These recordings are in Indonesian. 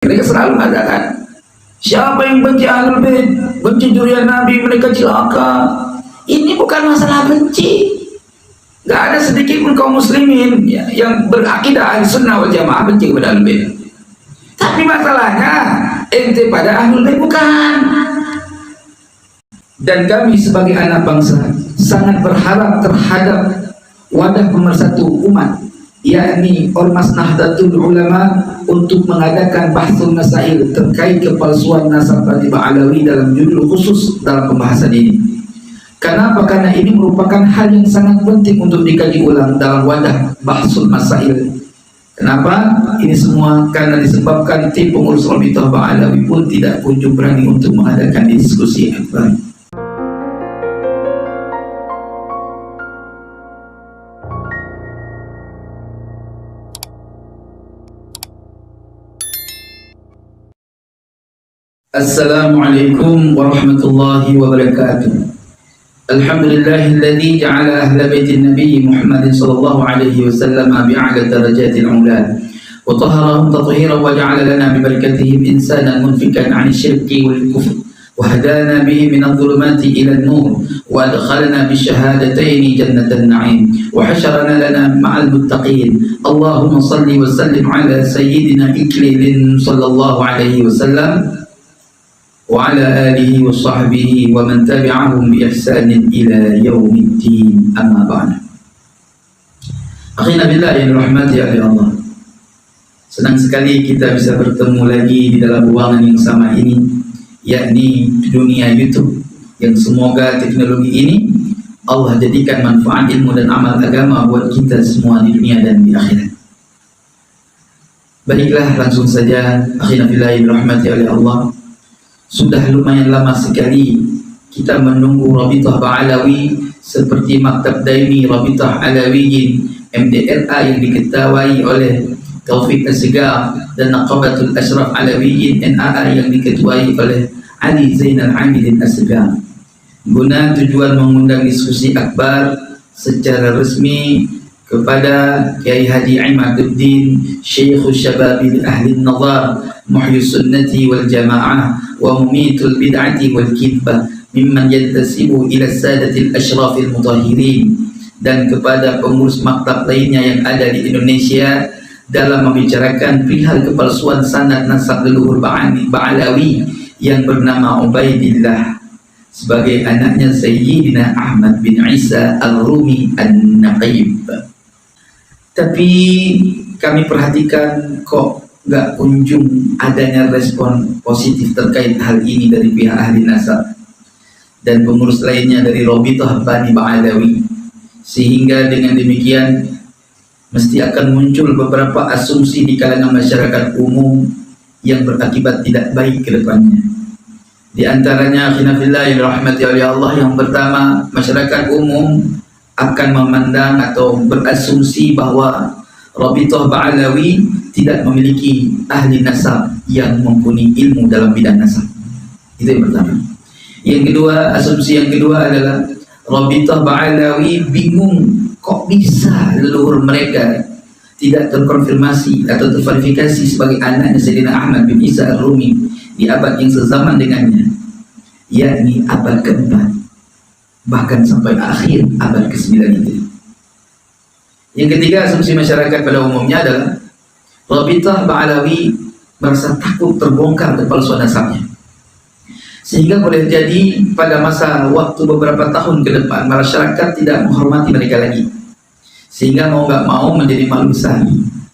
Mereka selalu mengatakan, siapa yang benci Ahlul Bait, benci zuriat Nabi, mereka celaka. Ini bukan masalah benci. Gak ada sedikit pun kaum muslimin yang berakidah Ahlussunnah wal Jamaah benci kepada Ahlul Bait. Tapi masalahnya ente pada Ahlul Bait bukan. Dan kami sebagai anak bangsa sangat berharap terhadap wadah pemersatu umat, yakni Ormas Nahdlatul Ulama, untuk mengadakan bahsul masail terkait kepalsuan nasab Bani Ba'alawi dalam judul khusus dalam pembahasan ini. Kenapa? Karena ini merupakan hal yang sangat penting untuk dikaji ulang dalam wadah bahsul masail. Kenapa? Ini semua karena disebabkan tim pengurus Rabithah Ba'alawi pun tidak kunjung berani untuk mengadakan diskusi akbar. Assalamualaikum warahmatullahi wabarakatuh. Alhamdulillahilladzi ja'ala ahla baitin Nabi Muhammad sallallahu alaihi wasallam bi'ala darajatil ula wa tahharahum tathiran wa ja'ala lana bi barakatihim insanan munfikan 'anil syirki wal kufr wa hadana bihi min adh-dhulumati ila an-nur wa adkhalana bi shahadatayn jannatan na'im wa hasharana lana ma'al muttaqin. Allahumma salli wa sallim ala sayyidina iklilin sallallahu alaihi wasallam wa ala alihi wa sahbihi wa man tabi'ahum bi ihsanin ila yaumiddin, amma ba'd. Akhina billah yang rahmati Allah. Senang sekali kita bisa bertemu lagi di dalam ruangan yang sama ini, yakni dunia YouTube, yang semoga teknologi ini Allah jadikan manfaat ilmu dan amal agama buat kita semua di dunia dan di akhirat. Baiklah, langsung saja. Akhina billah yang rahmati Allah. Sudah lumayan lama sekali kita menunggu Rabithah Ba'alawi seperti Maktab Daimi Rabithah Alawiyin MDRA yang diketuai oleh Taufik Assegar dan Naqabatul Ashraf Alawiyin NAA yang diketuai oleh Ali Zainal Abidin Assegar, guna tujuan mengundang diskusi akbar secara resmi kepada Kiai Haji Imaduddin Syekhul Syababil Ahli Nazar Muhyus Sunnati wal Jamaah wa Mumitul Bid'ati wal Kidbah mimman yantasibu ila sadatil ashrafil mutahirin, dan kepada pengurus maktab lainnya yang ada di Indonesia dalam membicarakan perihal kepalsuan sanad nasab leluhur Ba'alawi yang bernama Ubaidillah sebagai anaknya Sayyidina Ahmad bin Isa Al-Rumi An-Naqib. Tapi kami perhatikan kok nggak kunjung adanya respon positif terkait hal ini dari pihak ahli nasab dan pengurus lainnya dari Rabithah Bani Ba'alawi, sehingga dengan demikian mesti akan muncul beberapa asumsi di kalangan masyarakat umum yang berakibat tidak baik ke depannya. Di antaranya khilafillah rahmati Allah, yang pertama, masyarakat umum akan memandang atau berasumsi bahwa Rabithah Ba'alawi tidak memiliki ahli nasab yang mempunyai ilmu dalam bidang nasab. Itu yang pertama. Yang kedua, asumsi yang kedua adalah Rabithah Ba'alawi bingung kok bisa leluhur mereka tidak terkonfirmasi atau terverifikasi sebagai anaknya Sayyidina Ahmad bin Isa Ar-Rumi di abad yang sezaman dengannya, yakni abad ke-4, bahkan sampai akhir abad ke-9 itu. Yang ketiga, asumsi masyarakat pada umumnya adalah Rabithah Ba'alawi merasa takut terbongkar kepalsuan nasabnya, sehingga boleh jadi pada masa waktu beberapa tahun ke depan masyarakat tidak menghormati mereka lagi, sehingga mau nggak mau menjadi malu besar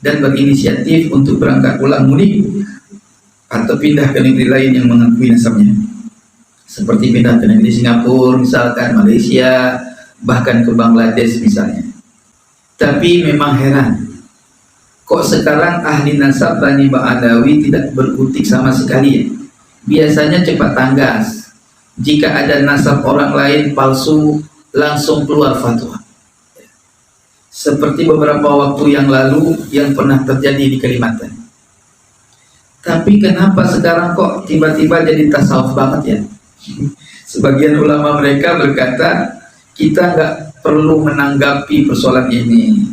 dan berinisiatif untuk berangkat pulang mudik atau pindah ke negeri lain yang mengakui nasabnya, seperti pindah ke negeri Singapura misalkan, Malaysia, bahkan ke Bangladesh misalnya. Tapi memang heran, kok sekarang ahli nasab Bani Ba'alawi tidak berkutik sama sekali ya? Biasanya cepat tanggas, jika ada nasab orang lain palsu langsung keluar fatwa, seperti beberapa waktu yang lalu yang pernah terjadi di Kalimantan. Tapi kenapa sekarang kok tiba-tiba jadi tasawuf banget ya? Sebagian ulama mereka berkata, kita nggak perlu menanggapi persoalan ini,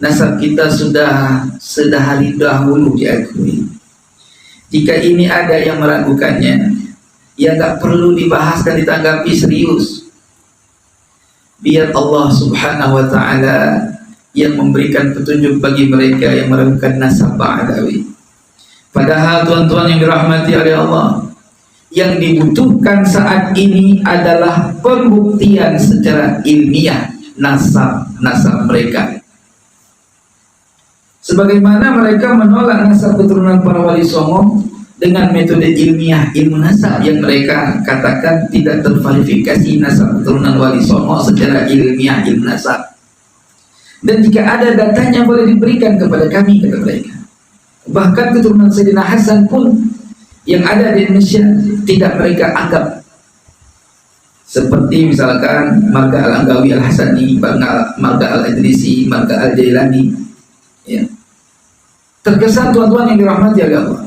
nasab kita sudah sedahari dahulu diakui. Jika ini ada yang meragukannya, ya nggak perlu dibahas dan ditanggapi serius. Biar Allah Subhanahu wa Ta'ala yang memberikan petunjuk bagi mereka yang meragukan nasab Ba'alawi. Padahal tuan-tuan yang dirahmati oleh Allah, yang dibutuhkan saat ini adalah pembuktian secara ilmiah nasab mereka. Sebagaimana mereka menolak nasab keturunan para wali songo dengan metode ilmiah ilmu nasab yang mereka katakan tidak terverifikasi nasab keturunan wali songo secara ilmiah ilmu nasab. Dan jika ada datanya boleh diberikan kepada kami, kata mereka. Bahkan keturunan Sayyidina Hasan pun yang ada di Indonesia tidak mereka anggap seperti misalkan marga Al-Anggawi Al-Hasani, marga Al-Idrisi, marga Al-Jailani, ya. Terkesan tuan-tuan yang dirahmati oleh Allah,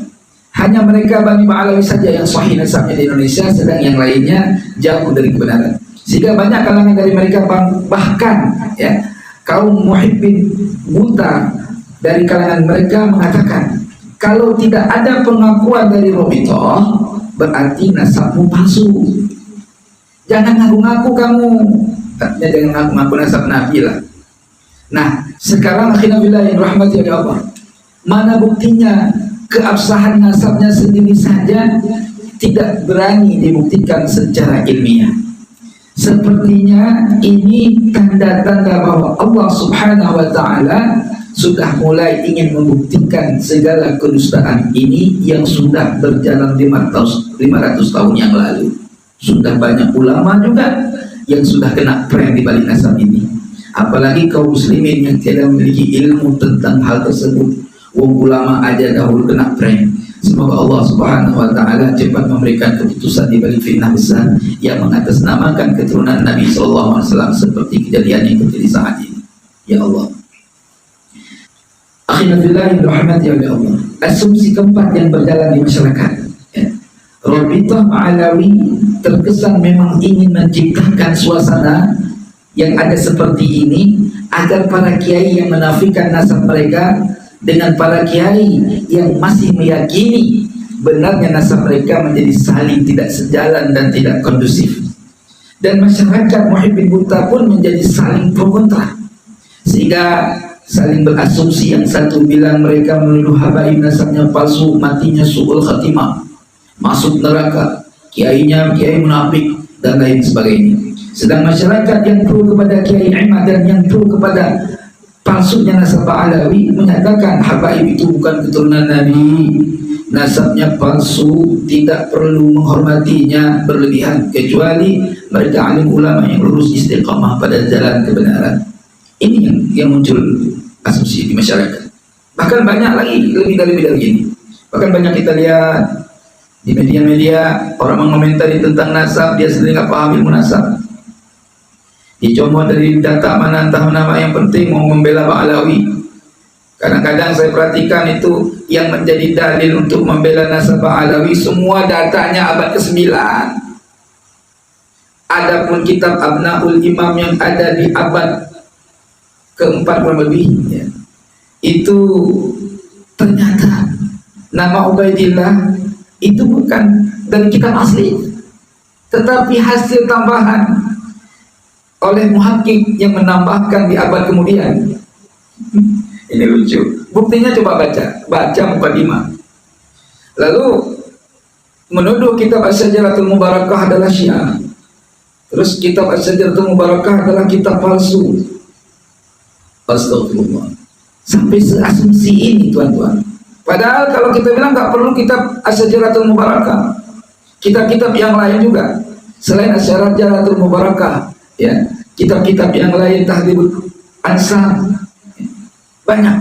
hanya mereka Bani Ba'alawi saja yang sahih nasabnya di Indonesia, sedang yang lainnya jauh dari kebenaran. Sehingga banyak kalangan dari mereka, bahkan ya, kaum muhibbin buta dari kalangan mereka mengatakan, kalau tidak ada pengakuan dari Rabithah, berarti nasabmu palsu. Jangan ngaku-ngaku kamu, artinya jangan ngaku-ngaku nasab Nabi lah. Nah, sekarang akhirnya bila yang rahmati oleh Allah, mana buktinya keabsahan nasabnya sendiri saja tidak berani dibuktikan secara ilmiah. Sepertinya ini tanda-tanda bahwa Allah Subhanahu wa Ta'ala sudah mulai ingin membuktikan segala kedustaan ini yang sudah berjalan 500 tahun yang lalu. Sudah banyak ulama juga yang sudah kena prank di balik nasab ini. Apalagi kaum muslimin yang tidak memiliki ilmu tentang hal tersebut. Wong ulama aja dahulu kena prank. Semoga Allah Subhanahu wa Ta'ala cepat memberikan keputusan di balik fitnah besar yang mengatasnamakan keturunan Nabi sallallahu alaihi wasallam seperti kejadian yang terjadi saat ini. Ya Allah. Akhirnya yang dirahmati oleh Allah, asumsi keempat yang berjalan di masyarakat, ya. Rabithah Ba'alawi terkesan memang ingin menciptakan suasana yang ada seperti ini agar para kiai yang menafikan nasab mereka dengan para kiai yang masih meyakini benarnya nasab mereka menjadi saling tidak sejalan dan tidak kondusif, dan masyarakat muhibbin buta pun menjadi saling pro kontra, sehingga saling berasumsi. Yang satu bilang mereka menuduh habaib nasabnya palsu, matinya su'ul khatimah, masuk neraka, kiainya kiai munafik dan lain sebagainya. Sedang masyarakat yang pro kepada Kiai Imad dan yang pro kepada palsunya nasab Ba'alawi menyatakan habaib itu bukan keturunan Nabi, nasabnya palsu, tidak perlu menghormatinya berlebihan kecuali mereka alim ulama yang lurus istiqamah pada jalan kebenaran. Ini yang muncul asumsi di masyarakat. Bahkan banyak lagi, lebih dari ini. Bahkan banyak kita lihat di media-media orang mengomentari tentang nasab, dia sendiri nggak paham ilmu nasab. Dicomot dari data mana entah nama, yang penting mau membela Ba'alawi. Kadang-kadang saya perhatikan itu yang menjadi dalil untuk membela nasab Ba'alawi, semua datanya abad ke-9. Adapun kitab Abnaul Imam yang ada di abad keempat kurang lebih, ya, itu ternyata nama Ubaidillah itu bukan dari kitab asli, tetapi hasil tambahan oleh muhakkik yang menambahkan di abad kemudian. Ini lucu. Buktinya coba baca mukadimah. Lalu menuduh kitab As-Sajaratul Mubarakah adalah Syiah. Terus kitab As-Sajaratul Mubarakah adalah kitab palsu. Astagfirullah. Sampai seasumsi ini tuan-tuan. Padahal kalau kita bilang nggak perlu kitab As-Sajaratul Mubarakah, kitab-kitab yang lain juga selain As-Sajaratul Mubarakah, ya, kitab-kitab yang lain, Tahdhibul Ansar, banyak.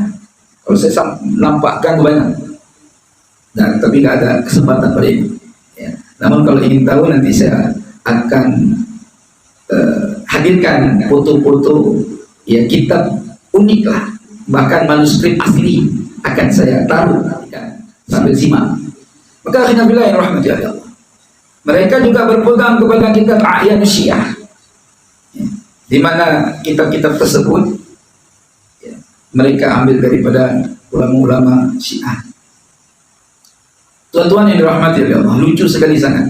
Kalau saya nampakkan banyak. Nah, tapi nggak ada kesempatan pada ini. Ya. Namun kalau ingin tahu nanti saya akan hadirkan foto-foto, ya, kitab unik lah, bahkan manuskrip asli akan saya taruh, ya, sambil simak. Maka akhirnya bila yang rahmati Allah, mereka juga berpegang kepada kitab A'yan Syiah, ya, di mana kitab-kitab tersebut, ya, mereka ambil daripada ulama-ulama Syiah. Tuan-tuan yang dirahmati oleh Allah, lucu sekali sangat.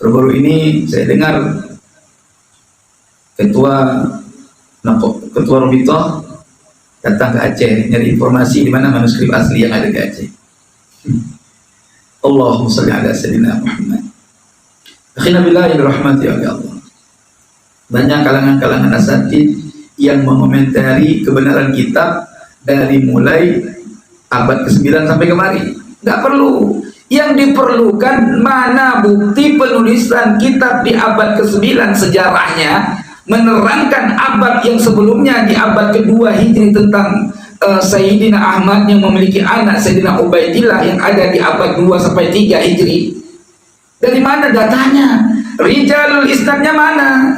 Baru-baru ini saya dengar ketua Rabithah datang ke Aceh nyari informasi di mana manuskrip asli yang ada di Aceh. Allahumma shalli ala sayyidina Muhammad. Akhina billah yang dirahmati oleh Allah. Banyak kalangan-kalangan asatid yang mengomentari kebenaran kitab dari mulai abad ke-9 sampai kemari. Nggak perlu. Yang diperlukan mana bukti penulisan kitab di abad ke-9 sejarahnya menerangkan abad yang sebelumnya di abad kedua Hijri tentang Sayyidina Ahmad yang memiliki anak Sayyidina Ubaidillah yang ada di abad 2 sampai 3 Hijri. Dari mana datanya? Rijalul isnadnya mana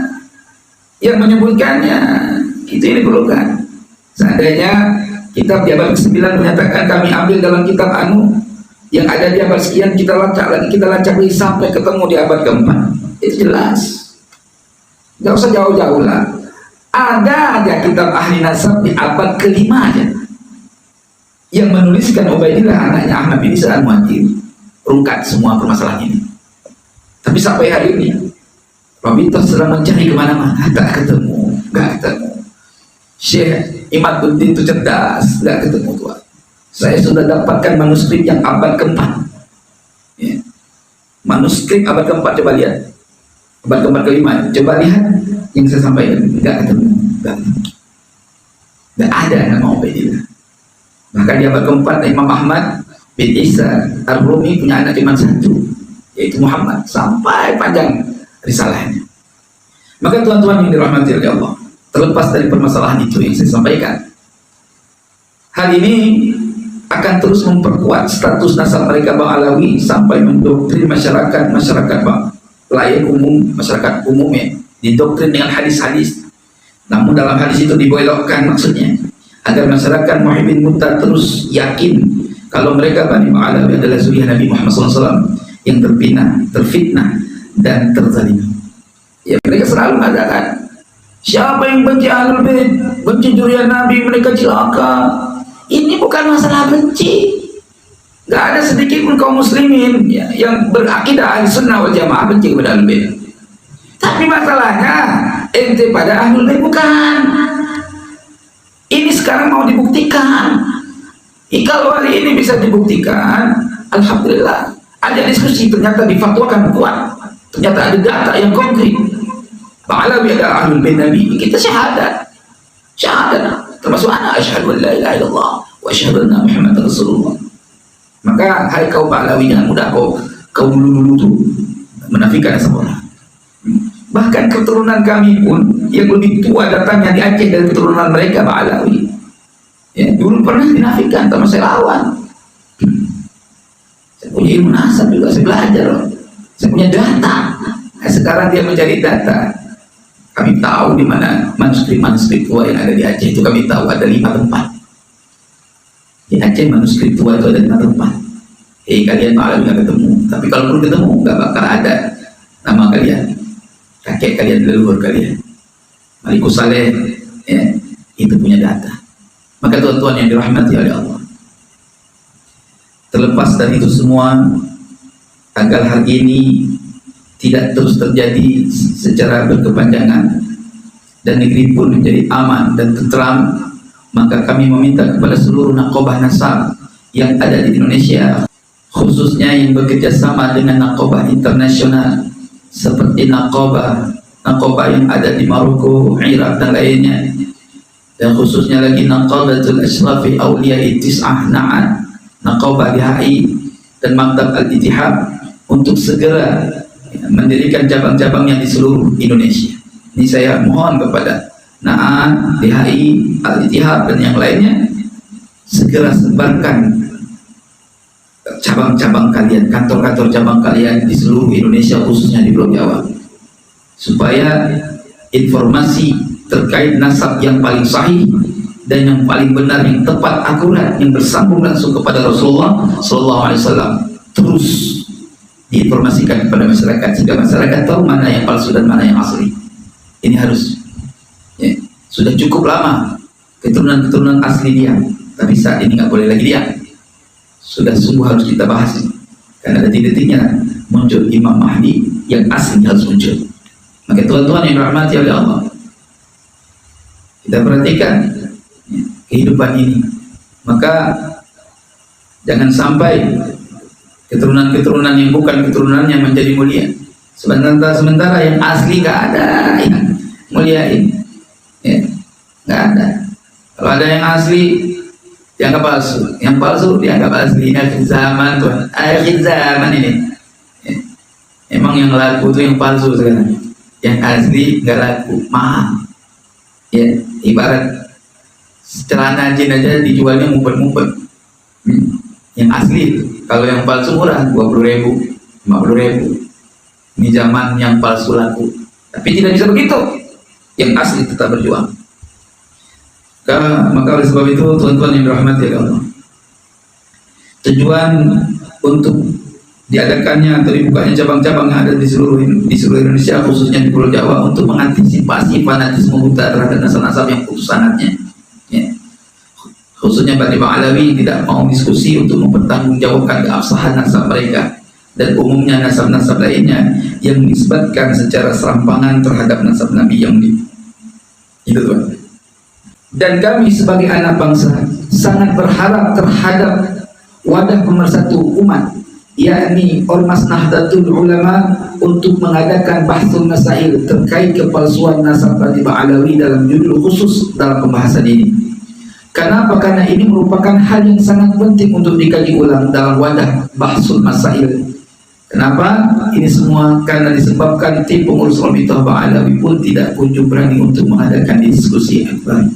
yang menyebutkannya? Itu yang diperlukan. Seandainya kitab di abad ke-9 menyatakan kami ambil dalam kitab yang ada di abad sekian, kita lacak lagi sampai ketemu di abad ke-4. Itu jelas. Gak usah jauh-jauh lah. Ada aja kitab ahli nasab di abad ke-5 aja yang menuliskan Ubaidillah anaknya Ahmad bin Isa al-Mu'addin, rungkat semua permasalahan ini. Tapi sampai hari ini Rabithah sedang mencari kemana-mana, gak ketemu. Syekh Imaduddin itu cerdas, gak ketemu tuan. Saya sudah dapatkan manuskrip yang abad ke-4 ya. Manuskrip abad ke-4, coba lihat. Abad ke-4 ke-5, coba lihat yang saya sampaikan, gak ketemu. Gak ada nama Ubaidillah. Bahkan di abad ke-4 Imam Ahmad bin Isa Ar-Rumi punya anak cuma satu, yaitu Muhammad, sampai panjang risalahnya. Maka tuan-tuan yang dirahmati oleh Allah, terlepas dari permasalahan itu yang saya sampaikan, hal ini akan terus memperkuat status nasab mereka Bang Alawi sampai mendoktrin masyarakat layak umum, masyarakat umumnya didoktrin dengan hadis-hadis. Namun dalam hadis itu dibelokkan maksudnya agar masyarakat Muhibbin Muta terus yakin kalau mereka Bani Alawi adalah zuriyah Nabi Muhammad SAW yang terfitnah dan terzalimi. Ya, mereka selalu mengatakan siapa yang benci Ahlul Bait, benci zuriyah Nabi, mereka celaka. Ini bukan masalah benci. Gak ada sedikit pun kaum muslimin ya, yang berakidah ahli sunnah wal jamaah benci kepada Ahlul Bait. Tapi masalahnya ente pada Ahlul Bait bukan. Ini sekarang mau dibuktikan. Kalau hari ini bisa dibuktikan, alhamdulillah. Ada diskusi, ternyata difatwakan kuat. Ternyata ada data yang konkret. Bang Alawi ada Ahlul Bait Nabi. Kita syahadat. Termasuk anak asyhadu an la ilaha illallah wa asyhadu anna Muhammadar Rasulullah. Maka hai kaum Alawi, jangan mudah kau dulu tuh menafikan seorang. Bahkan keturunan kami pun yang lebih tua datangnya di Aceh dari keturunan mereka Pak Alawi. Ya, dulu pernah dinafikan sama saya lawan. Saya punya ilmu nasab juga, saya belajar. Saya punya data. Nah, sekarang dia mencari data. Kami tahu di mana manuskrip tua yang ada di Aceh itu, kami tahu ada 5 tempat. Di Aceh manuskrip tua itu ada 5 tempat. Kalian malah nggak ketemu. Tapi kalau perlu ketemu, nggak bakal ada nama kalian, kakek kalian, leluhur kalian. Malikus Saleh, ya, itu punya data. Maka tuan-tuan yang dirahmati oleh Allah, terlepas dari itu semua, agar hal ini tidak terus terjadi secara berkepanjangan dan negeri pun menjadi aman dan tentram, maka kami meminta kepada seluruh naqobah nasab yang ada di Indonesia, khususnya yang bekerja sama dengan naqobah internasional seperti naqobah yang ada di Maroko, Irak dan lainnya, dan khususnya lagi naqobatul Ashrafi Awliya'i Tis'ah Na'at, naqobah DHI dan Maktab Al-Ittihad, untuk segera mendirikan cabang-cabangnya di seluruh Indonesia. Ini saya mohon kepada Na'at, DHI, Al-Ittihad dan yang lainnya, segera sebarkan cabang-cabang kalian, kantor-kantor cabang kalian di seluruh Indonesia, khususnya di Pulau Jawa, supaya informasi terkait nasab yang paling sahih dan yang paling benar, yang tepat, akurat, yang bersambung langsung kepada Rasulullah SAW terus diinformasikan kepada masyarakat, sehingga masyarakat tahu mana yang palsu dan mana yang asli. Ini harus ya. Sudah cukup lama keturunan asli diam, tapi saat ini nggak boleh lagi diam. sudah sungguh harus kita bahas ini. Karena detik-detiknya muncul Imam Mahdi yang asli harus muncul. Maka tuan-tuan yang dirahmati oleh Allah, kita perhatikan kehidupan ini. Maka jangan sampai keturunan-keturunan yang bukan keturunannya menjadi mulia. Sementara yang asli gak ada yang muliain, ya, gak ada. Kalau ada yang asli dianggap palsu, yang palsu dianggap asli. Akhir zaman tuan, akhir zaman ini. Ya. Emang yang laku itu yang palsu sekarang, yang asli nggak laku, mahal. Ya, ibarat celana jin aja dijualnya ngumpet-ngumpet. Yang asli, kalau yang palsu murah, 20.000, 50.000. Ini zaman yang palsu laku, tapi tidak bisa begitu. Yang asli tetap berjuang. Maka oleh sebab itu tuan-tuan yang dirahmati Allah, tujuan untuk diadakannya atau dibukanya cabang-cabang yang ada di seluruh Indonesia, khususnya di Pulau Jawa, untuk mengantisipasi fanatisme buta terhadap nasab-nasab yang putus sanadnya, ya. Khususnya Bani Ba'alawi tidak mau diskusi untuk mempertanggungjawabkan keabsahan nasab mereka dan umumnya nasab-nasab lainnya yang dinisbatkan secara serampangan terhadap nasab Nabi yang itu tuan. Dan kami sebagai anak bangsa sangat berharap terhadap wadah pemersatu umat, yakni Ormas Nahdlatul Ulama, untuk mengadakan bahsul masail terkait kepalsuan nasab Bani Ba'alawi dalam judul khusus dalam pembahasan ini. Kenapa? Karena ini merupakan hal yang sangat penting untuk dikaji ulang dalam wadah bahsul masail. Kenapa? Ini semua karena disebabkan tim pengurus Rabithah Ba'alawi pun tidak kunjung berani untuk mengadakan diskusi yang baik.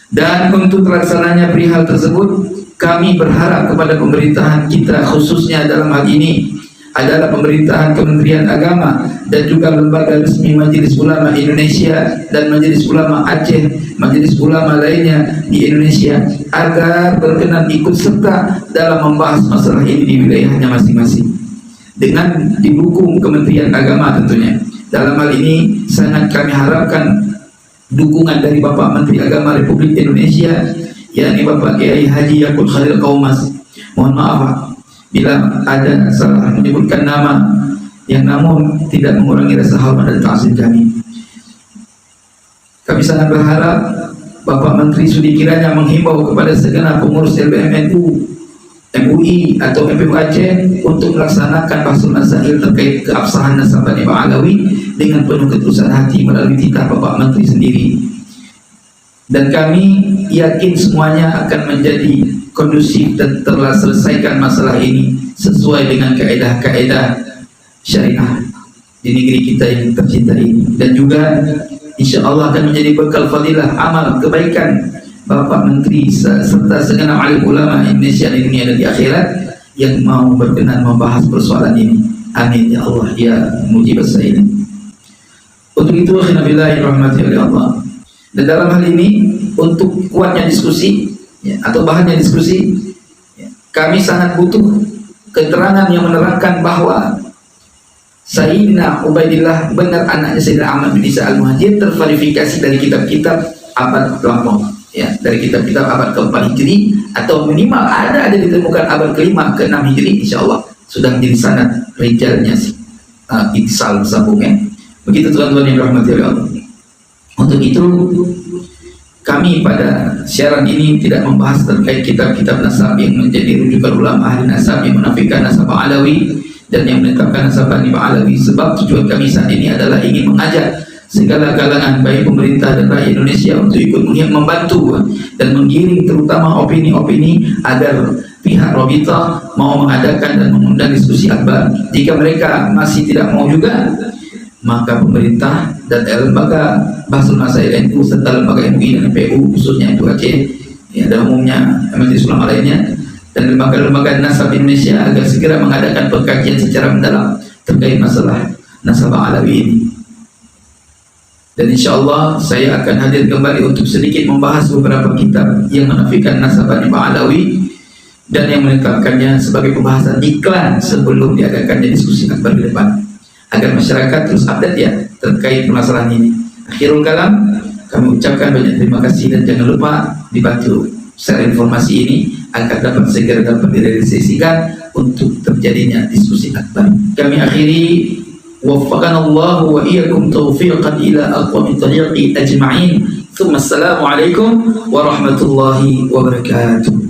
Dan untuk terlaksananya perihal tersebut, kami berharap kepada pemerintahan kita, khususnya dalam hal ini adalah pemerintahan Kementerian Agama dan juga lembaga resmi Majelis Ulama Indonesia dan Majelis Ulama Aceh, Majelis Ulama lainnya di Indonesia, agar berkenan ikut serta dalam membahas masalah ini di wilayahnya masing-masing dengan didukung Kementerian Agama tentunya. Dalam hal ini sangat kami harapkan dukungan dari Bapak Menteri Agama Republik Indonesia, yakni Bapak Kiai Haji Yakut Khalil Qaumas. Mohon maaf bila ada salah menyebutkan nama, yang namun tidak mengurangi rasa hormat dan ta'zim kami. Kami sangat berharap Bapak Menteri Sudi kiranya menghimbau kepada segenap pengurus LBMNU, MUI atau MPU Aceh untuk melaksanakan bahsul masail terkait keabsahan nasab Bani Ba'alawi dengan penuh ketulusan hati melalui titah Bapak Menteri sendiri. Dan kami yakin semuanya akan menjadi kondusif dan telah selesaikan masalah ini sesuai dengan kaedah-kaedah syariah di negeri kita yang tercinta ini, dan juga insya Allah akan menjadi bekal fadilah amal kebaikan Bapak Menteri serta segenap alim ulama Indonesia di dunia dan di akhirat yang mau berkenan membahas persoalan ini. Amin ya Allah ya mujibas sa'ilin. Untuk itu khinabillahi rahmati oleh Allah. Dan dalam hal ini, untuk kuatnya diskusi, ya, atau bahannya diskusi, ya, kami sangat butuh keterangan yang menerangkan bahwa Sayyidina Ubaidillah benar anaknya Sayyidina Ahmad bin Isa Al-Muhajir terverifikasi dari kitab-kitab abad lampau, ya, dari kitab-kitab abad ke-4 Hijri, atau minimal ada ditemukan abad ke-5 ke-6 Hijri, insyaallah sudah menjadi sanad rijalnya itisal sambungnya. Begitu tuan-tuan yang dirahmati oleh Allah. Untuk itu kami pada siaran ini tidak membahas terkait kitab-kitab nasab yang menjadi rujukan ulama ahli nasab yang menafikan nasab Ba'alawi dan yang menetapkan nasab Bani Ba'alawi, sebab tujuan kami saat ini adalah ingin mengajak segala kalangan baik pemerintah dan rakyat Indonesia untuk ikut membantu dan menggiring terutama opini-opini agar pihak Rabithah mau mengadakan dan mengundang diskusi akbar. Jika mereka masih tidak mau juga, maka pemerintah dan lembaga bahsul masail NU serta lembaga MUI dan MPU, khususnya MPU Aceh, ya, dan umumnya Majelis Ulama lainnya dan lembaga-lembaga nasab Indonesia, agar segera mengadakan pengkajian secara mendalam terkait masalah nasab Ba'alawi ini. Dan insya Allah saya akan hadir kembali untuk sedikit membahas beberapa kitab yang menafikan nasab Bani Ba'alawi dan yang menetapkannya sebagai pembahasan iklan sebelum diadakannya diskusi akbar di depan, agar masyarakat terus update ya terkait permasalahan ini. Akhirul kalam, kami ucapkan banyak terima kasih dan jangan lupa dibantu share informasi ini agar dapat segera dapat direalisasikan untuk terjadinya diskusi akbar. Kami akhiri, waffaqanallahu wa iyyakum taufiqan ila aqwamit tariqi ajma'in. Thumma assalamu alaikum warahmatullahi wabarakatuh.